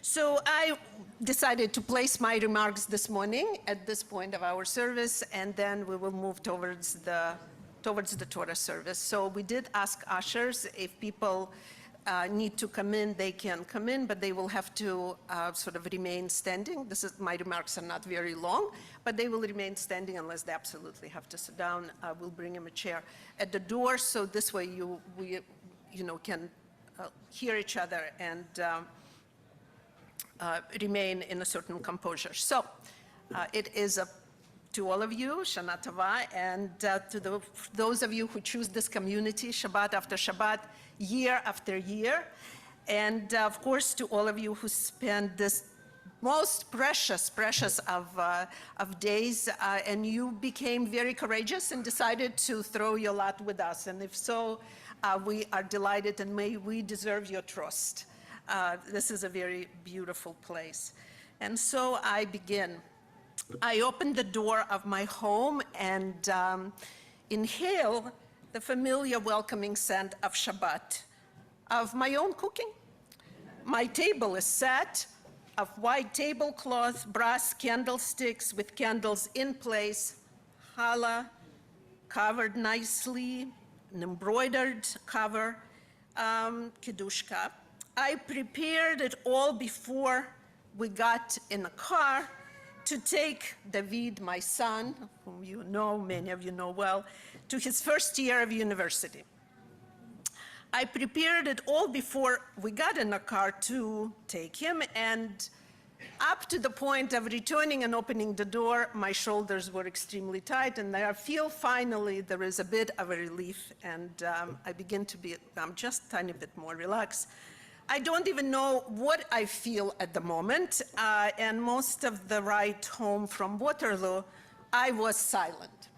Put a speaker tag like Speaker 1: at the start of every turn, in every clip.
Speaker 1: So I decided to place my remarks this morning at this point of our service, and then we will move towards the Torah service. So we did ask ushers if people need to come in, they can come in, but they will have to sort of remain standing. My remarks are not very long, but they will remain standing unless they absolutely have to sit down. We'll bring them a chair at the door, so this way we can hear each other and remain in a certain composure. So it is to all of you, Shana Tova, and to those of you who choose this community, Shabbat after Shabbat, year after year, and of course to all of you who spend this most precious of days, and you became very courageous and decided to throw your lot with us. And if so, we are delighted, and may we deserve your trust. This is a very beautiful place. And so I begin. I open the door of my home and inhale the familiar welcoming scent of Shabbat, of my own cooking. My table is set of white tablecloth, brass candlesticks with candles in place, challah covered nicely, an embroidered cover, kiddushka. I prepared it all before we got in the car to take David, my son, whom you know, many of you know well, to his first year of university. I prepared it all before we got in the car to take him, and up to the point of returning and opening the door, my shoulders were extremely tight, and I feel finally there is a bit of a relief, and I begin to be, I'm just a tiny bit more relaxed. I don't even know what I feel at the moment, and most of the ride home from Waterloo, I was silent.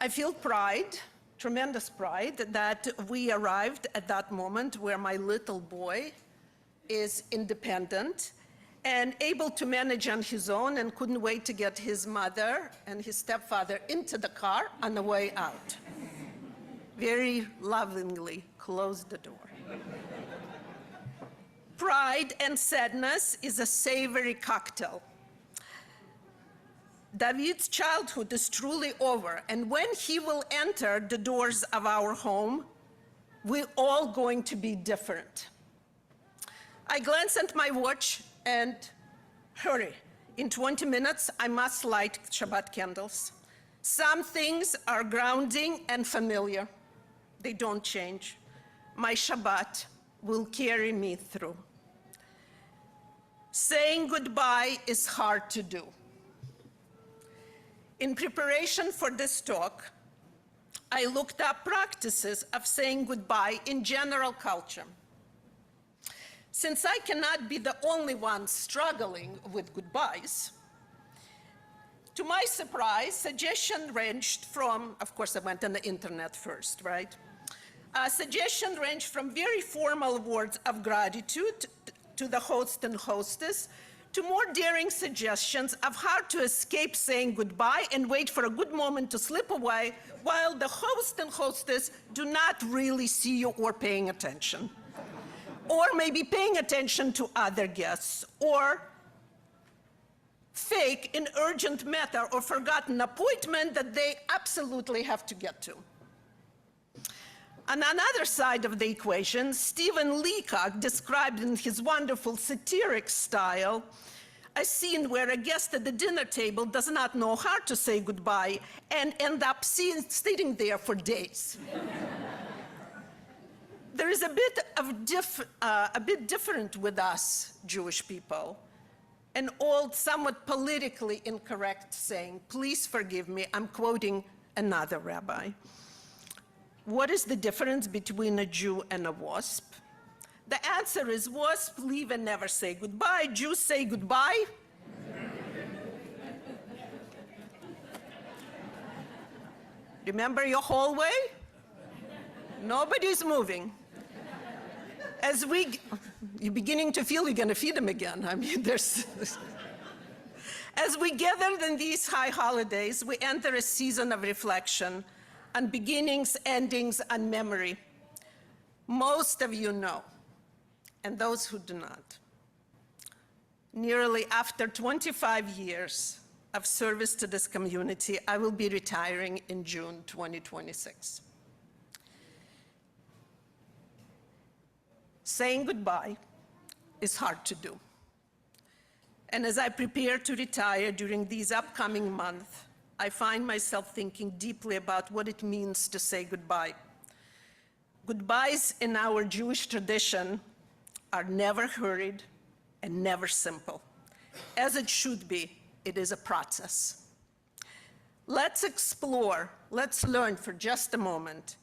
Speaker 1: I feel pride, tremendous pride, that we arrived at that moment where my little boy is independent and able to manage on his own, and couldn't wait to get his mother and his stepfather into the car on the way out. Very lovingly closed the door. Pride and sadness is a savory cocktail. David's childhood is truly over, and when he will enter the doors of our home, we're all going to be different. I glance at my watch and hurry. In 20 minutes, I must light Shabbat candles. Some things are grounding and familiar. They don't change. My Shabbat will carry me through. Saying goodbye is hard to do. In preparation for this talk, I looked up practices of saying goodbye in general culture. Since I cannot be the only one struggling with goodbyes, to my surprise, suggestion ranged from, of course I went on the internet first, right? Suggestion ranged from very formal words of gratitude to the host and hostess, to more daring suggestions of how to escape saying goodbye and wait for a good moment to slip away while the host and hostess do not really see you or paying attention. Or maybe paying attention to other guests, or fake an urgent matter or forgotten appointment that they absolutely have to get to. On another side of the equation, Stephen Leacock described in his wonderful satiric style a scene where a guest at the dinner table does not know how to say goodbye and end up sitting there for days. There is a bit different with us Jewish people. An old, somewhat politically incorrect saying, please forgive me, I'm quoting another rabbi. What is the difference between a Jew and a wasp? The answer is wasps leave and never say goodbye. Jews say goodbye. Remember your hallway? Nobody's moving. You're beginning to feel you're going to feed them again. I mean, as we gathered in these high holidays, we enter a season of reflection on beginnings, endings, and memory. Most of you know, and those who do not, Nearly after 25 years of service to this community, I will be retiring in June 2026. Saying goodbye is hard to do. And as I prepare to retire during these upcoming months, I find myself thinking deeply about what it means to say goodbye. Goodbyes in our Jewish tradition are never hurried and never simple. As it should be, it is a process. Let's explore, let's learn for just a moment,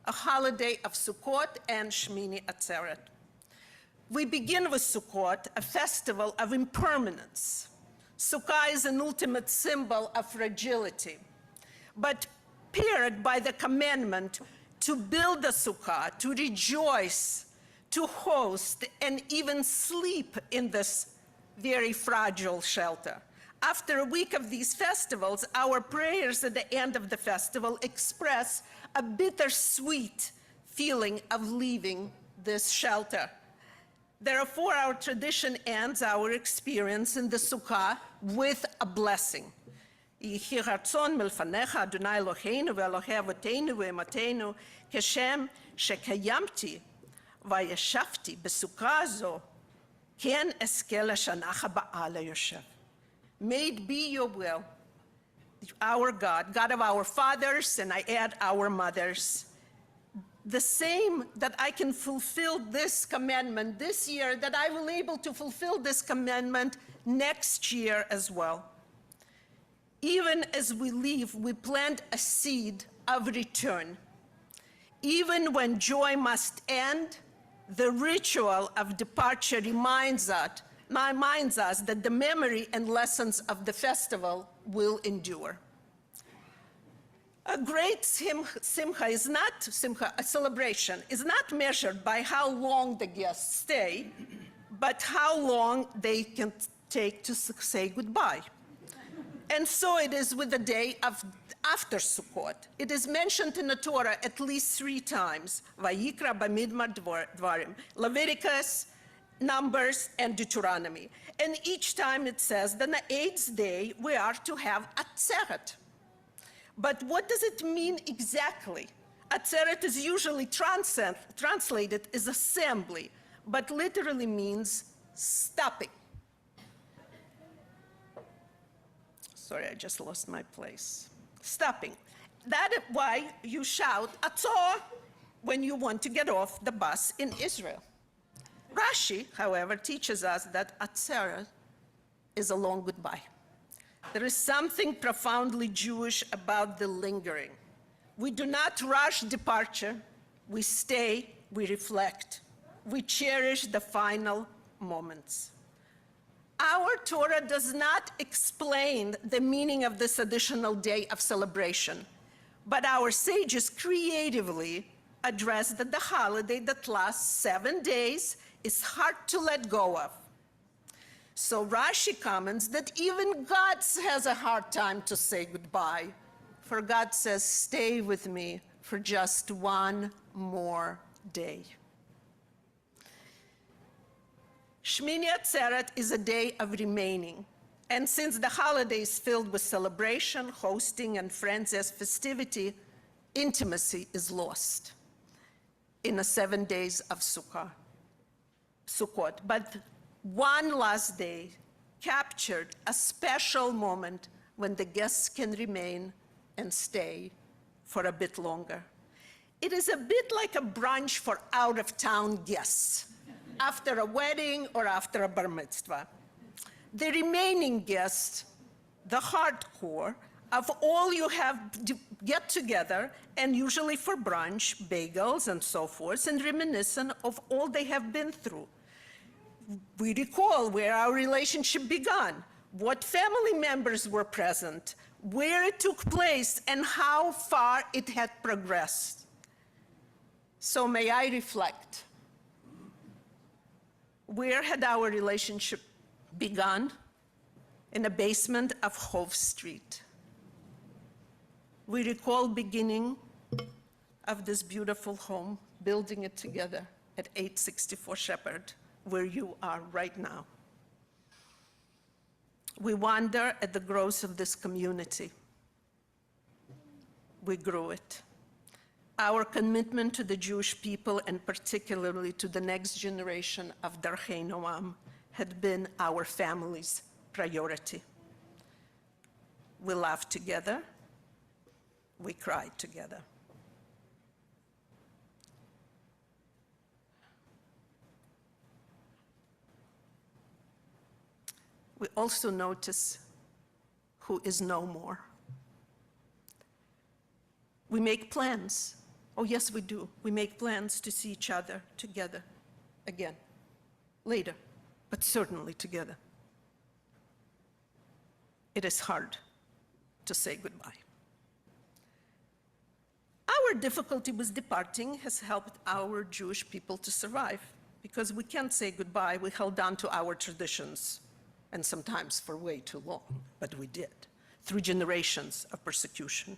Speaker 1: a holiday of Sukkot and Shmini Atzeret. We begin with Sukkot, a festival of impermanence. Sukkah is an ultimate symbol of fragility, but paired by the commandment to build a sukkah, to rejoice, to host, and even sleep in this very fragile shelter. After a week of these festivals, our prayers at the end of the festival express a bittersweet feeling of leaving this shelter. Therefore, our tradition ends our experience in the sukkah with a blessing. יהי רצון מלפניך, אדוני אלוהינו ואלוהי אבותינו ואמותינו, כשם שקיימתי וישבתי בסוכה זו, כן אזכה לשנה הבאה ליושב. May it be your will, our God, God of our fathers, and I add our mothers, the same that I can fulfill this commandment this year, that I will be able to fulfill this commandment next year as well. Even as we leave, we plant a seed of return. Even when joy must end, the ritual of departure reminds us that the memory and lessons of the festival will endure. A great simcha is not, a celebration is not measured by how long the guests stay, but how long they can take to say goodbye. And so it is with the day of after Sukkot. It is mentioned in the Torah at least 3 times, Vayikra, Bamidbar, Dvarim, Leviticus, Numbers, and Deuteronomy. And each time it says that on the 8th day we are to have Atzeret. But what does it mean exactly? Atzeret is usually translated as assembly, but literally means stopping. Sorry, I just lost my place. Stopping. That's why you shout Atzor when you want to get off the bus in Israel. Rashi, however, teaches us that Atzeret is a long goodbye. There is something profoundly Jewish about the lingering. We do not rush departure. We stay, we reflect. We cherish the final moments. Our Torah does not explain the meaning of this additional day of celebration, but our sages creatively address that the holiday that lasts 7 days is hard to let go of. So Rashi comments that even God has a hard time to say goodbye, for God says, stay with me for just 1 more day. Shmini Atzeret is a day of remaining, and since the holiday is filled with celebration, hosting, and friends as festivity, intimacy is lost in the 7 days of Sukkot. But one last day captured a special moment when the guests can remain and stay for a bit longer. It is a bit like a brunch for out-of-town guests after a wedding or after a bar mitzvah. The remaining guests, the hardcore, of all you have get together, and usually for brunch, bagels and so forth, and reminiscent of all they have been through. We recall where our relationship began, what family members were present, where it took place, and how far it had progressed. So may I reflect. Where had our relationship begun? In the basement of Hove Street. We recall beginning of this beautiful home, building it together at 864 Shepherd, where you are right now. We wonder at the growth of this community. We grew it. Our commitment to the Jewish people, and particularly to the next generation of Darchei Noam, had been our family's priority. We laughed together. We cried together. We also notice who is no more. We make plans. Oh, yes, we do. We make plans to see each other together again, later, but certainly together. It is hard to say goodbye. Our difficulty with departing has helped our Jewish people to survive, because we can't say goodbye. We held on to our traditions, and sometimes for way too long, but we did, through generations of persecution.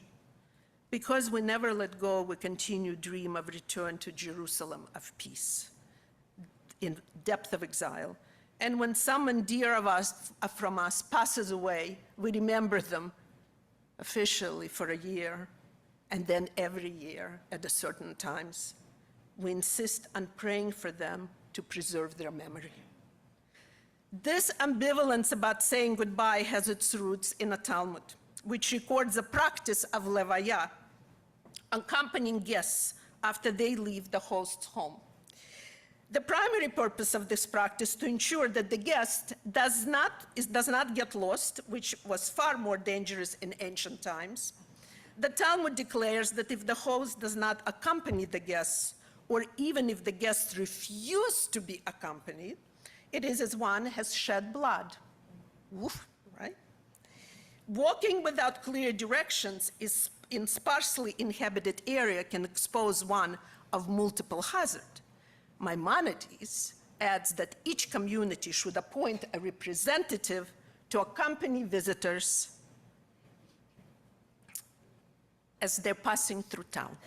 Speaker 1: Because we never let go, we continue to dream of return to Jerusalem of peace, in depth of exile. And when someone dear from us passes away, we remember them officially for a year, and then every year at a certain times. We insist on praying for them to preserve their memory. This ambivalence about saying goodbye has its roots in a Talmud, which records the practice of levaya, accompanying guests after they leave the host's home. The primary purpose of this practice is to ensure that the guest does not get lost, which was far more dangerous in ancient times. The Talmud declares that if the host does not accompany the guests, or even if the guests refuse to be accompanied, it is as one has shed blood. Woof, right? Walking without clear directions in sparsely inhabited area can expose one of multiple hazards. Maimonides adds that each community should appoint a representative to accompany visitors as they're passing through town.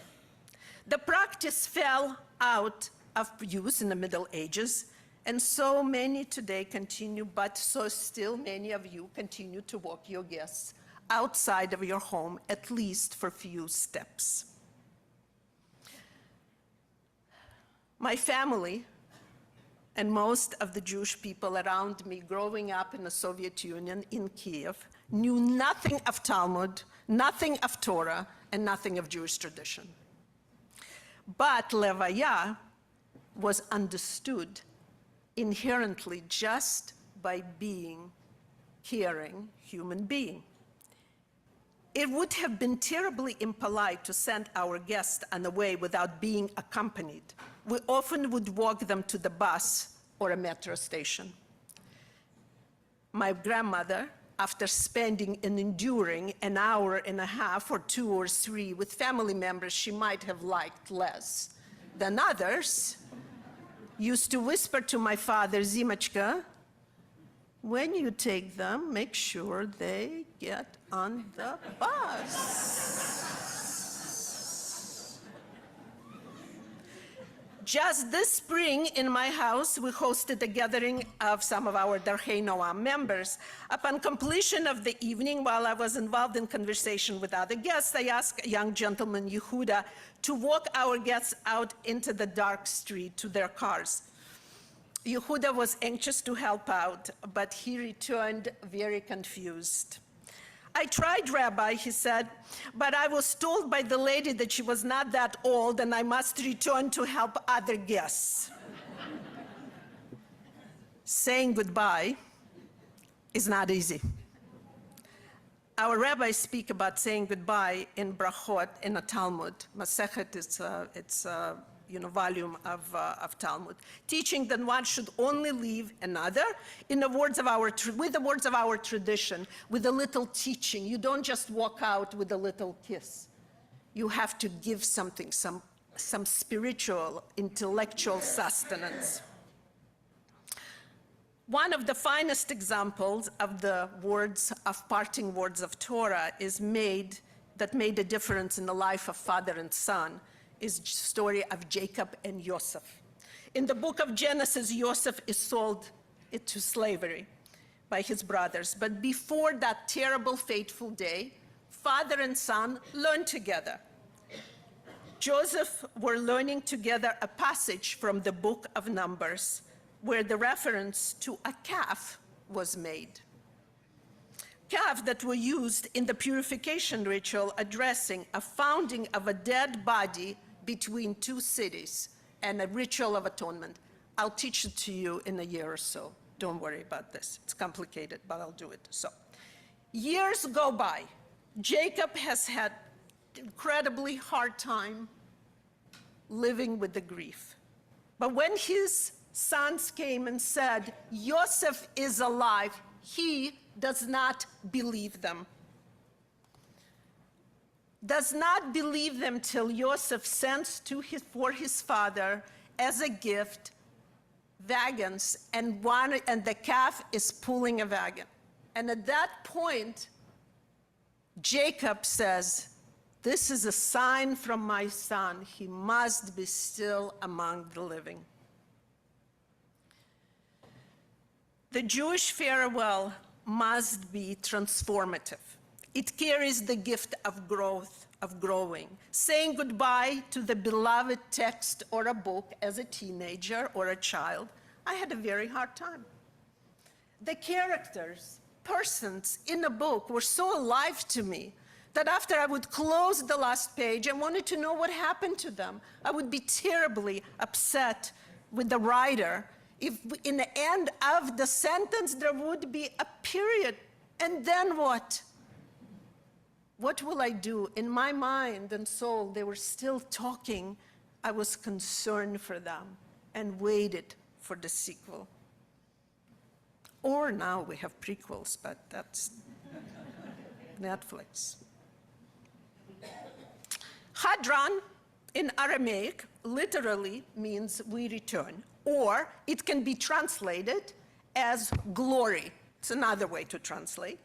Speaker 1: The practice fell out of use in the Middle Ages, and so many today continue, but so still many of you continue to walk your guests outside of your home, at least for a few steps. My family and most of the Jewish people around me growing up in the Soviet Union in Kiev knew nothing of Talmud, nothing of Torah, and nothing of Jewish tradition. But levaya was understood inherently just by being caring human being. It would have been terribly impolite to send our guests on the way without being accompanied. We often would walk them to the bus or a metro station. My grandmother, after spending and enduring an hour and a half or 2 or 3 with family members she might have liked less than others, used to whisper to my father, Zimachka, when you take them, make sure they get on the bus. Just this spring in my house, we hosted a gathering of some of our Darchei Noam members. Upon completion of the evening, while I was involved in conversation with other guests, I asked a young gentleman, Yehuda, to walk our guests out into the dark street to their cars. Yehuda was anxious to help out, but he returned very confused. I tried, Rabbi, he said, but I was told by the lady that she was not that old and I must return to help other guests. Saying goodbye is not easy. Our rabbis speak about saying goodbye in brachot in a Talmud. Masechet, it's a volume of Talmud, teaching that one should only leave another with the words of our tradition, with a little teaching. You don't just walk out with a little kiss. You have to give something, some spiritual, intellectual sustenance. One of the finest examples of the parting words of Torah that made a difference in the life of father and son is the story of Jacob and Joseph. In the book of Genesis, Joseph is sold into slavery. by his brothers. But before that terrible, fateful day, father and son learned together. Joseph were learning together a passage from the book of Numbers, where the reference to a calf was made. Calf that were used in the purification ritual addressing a founding of a dead body between two cities and a ritual of atonement. I'll teach it to you in a year or so. Don't worry about this. It's complicated, but I'll do it. So, years go by. Jacob has had incredibly hard time living with the grief. But when his sons came and said, Joseph is alive, he does not believe them. Does not believe them till Joseph sends for his father as a gift wagons, and the calf is pulling a wagon. And at that point, Jacob says, this is a sign from my son. He must be still among the living. The Jewish farewell must be transformative. It carries the gift of growth, of growing. Saying goodbye to the beloved text or a book as a teenager or a child, I had a very hard time. The characters, persons in the book were so alive to me that after I would close the last page, I wanted to know what happened to them. I would be terribly upset with the writer if in the end of the sentence there would be a period, and then what? What will I do? In my mind and soul, they were still talking. I was concerned for them and waited for the sequel. Or now we have prequels, but that's Netflix. Hadran in Aramaic literally means we return, or it can be translated as glory. It's another way to translate.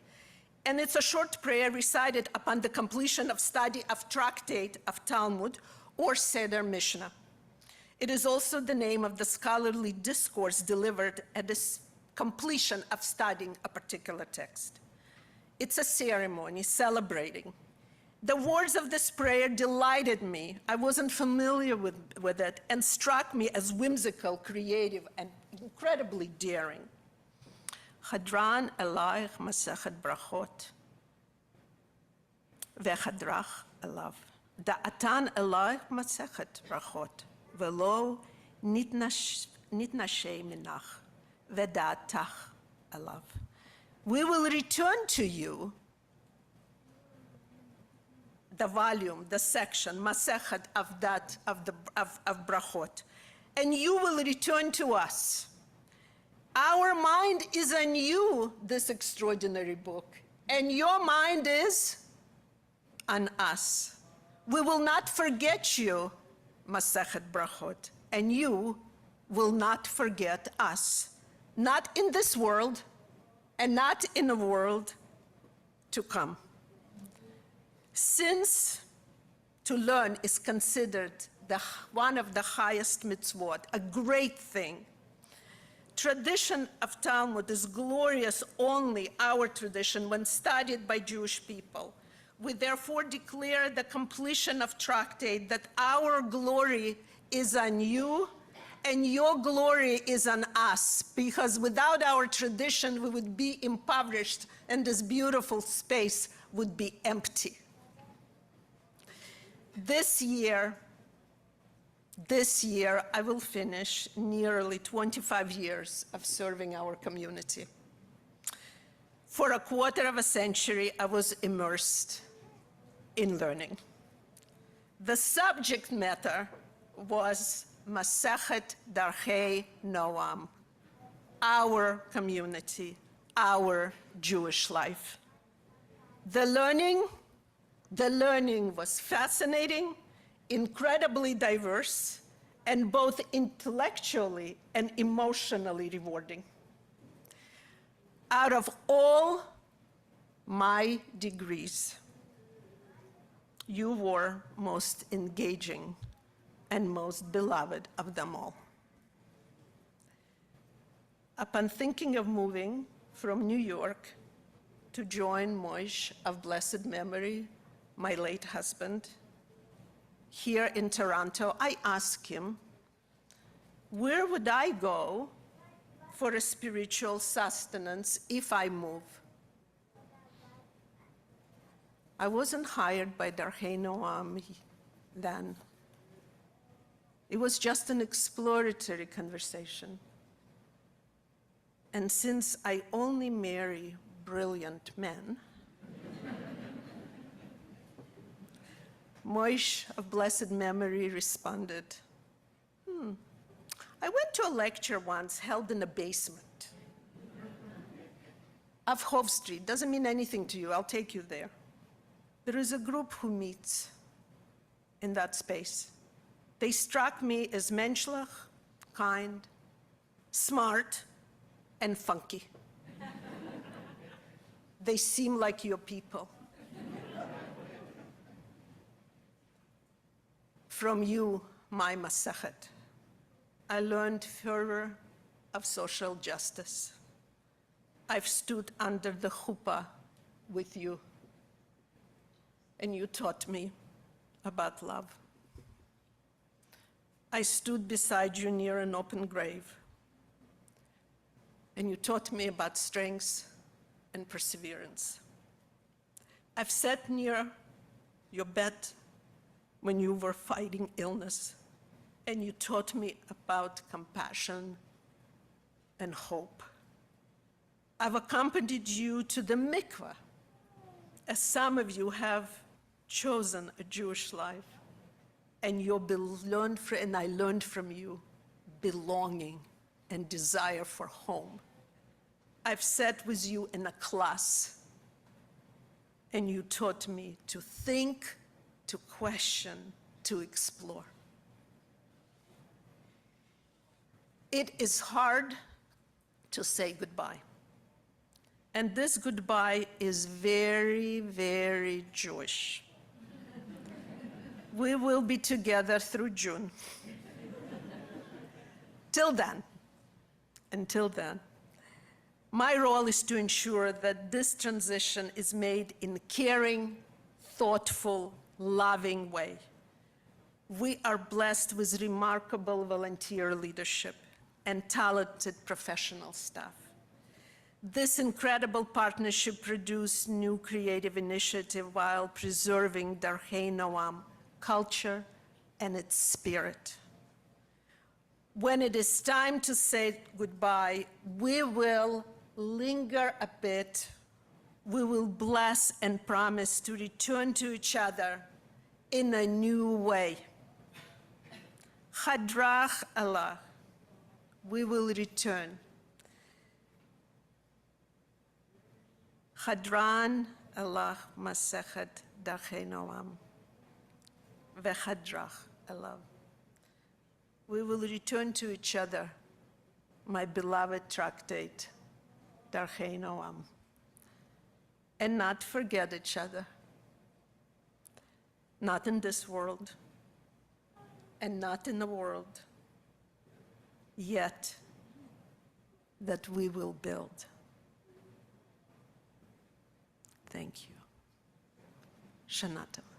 Speaker 1: And it's a short prayer recited upon the completion of study of tractate of Talmud or Seder Mishnah. It is also the name of the scholarly discourse delivered at the completion of studying a particular text. It's a ceremony celebrating. The words of this prayer delighted me. I wasn't familiar with it and struck me as whimsical, creative, and incredibly daring. Hadran elayich masechet brachot vechadrach elav. Da'atan elayich masechet brachot velo nitnashe minach veda'atach elav. We will return to you the volume, the section, masechet of brachot, and you will return to us. Our mind is on you, this extraordinary book, and your mind is on us. We will not forget you, Masechet Brachot, and you will not forget us, not in this world and not in the world to come. Since to learn is considered one of the highest mitzvot, a great thing, tradition of Talmud is glorious, only our tradition, when studied by Jewish people. We therefore declare the completion of tractate that our glory is on you and your glory is on us, because without our tradition we would be impoverished and this beautiful space would be empty. This year, I will finish nearly 25 years of serving our community. For a quarter of a century, I was immersed in learning. The subject matter was Masechet Darchei Noam, our community, our Jewish life. The learning was fascinating, incredibly diverse, and both intellectually and emotionally rewarding. Out of all my degrees, you were most engaging and most beloved of them all. Upon thinking of moving from New York to join Moshe of blessed memory, my late husband, here in Toronto, I asked him, where would I go for a spiritual sustenance if I move? I wasn't hired by Darchei Noam then. It was just an exploratory conversation. And since I only marry brilliant men, Moshe of blessed memory responded, I went to a lecture once held in a basement of Hove Street. Doesn't mean anything to you, I'll take you there. There is a group who meets in that space. They struck me as menschlich, kind, smart, and funky. They seem like your people. From you, my Masechet, I learned fervor of social justice. I've stood under the chuppah with you, and you taught me about love. I stood beside you near an open grave, and you taught me about strength and perseverance. I've sat near your bed when you were fighting illness, and you taught me about compassion and hope. I've accompanied you to the mikveh, as some of you have chosen a Jewish life, and I learned from you belonging and desire for home. I've sat with you in a class, and you taught me to think, to question, to explore. It is hard to say goodbye. And this goodbye is very, very Jewish. We will be together through June. Until then, my role is to ensure that this transition is made in a caring, thoughtful, loving way. We are blessed with remarkable volunteer leadership and talented professional staff. This incredible partnership produced new creative initiative while preserving Darchei Noam culture and its spirit. When it is time to say goodbye, we will linger a bit. We will bless and promise to return to each other in a new way. Chadrach Allah, we will return. Chadran Allah Masechet Darchei Noam. Vechadrach Allah. We will return to each other, my beloved tractate, Darchei Noam, and not forget each other. Not in this world, and not in the world, yet that we will build. Thank you. Shana Tova.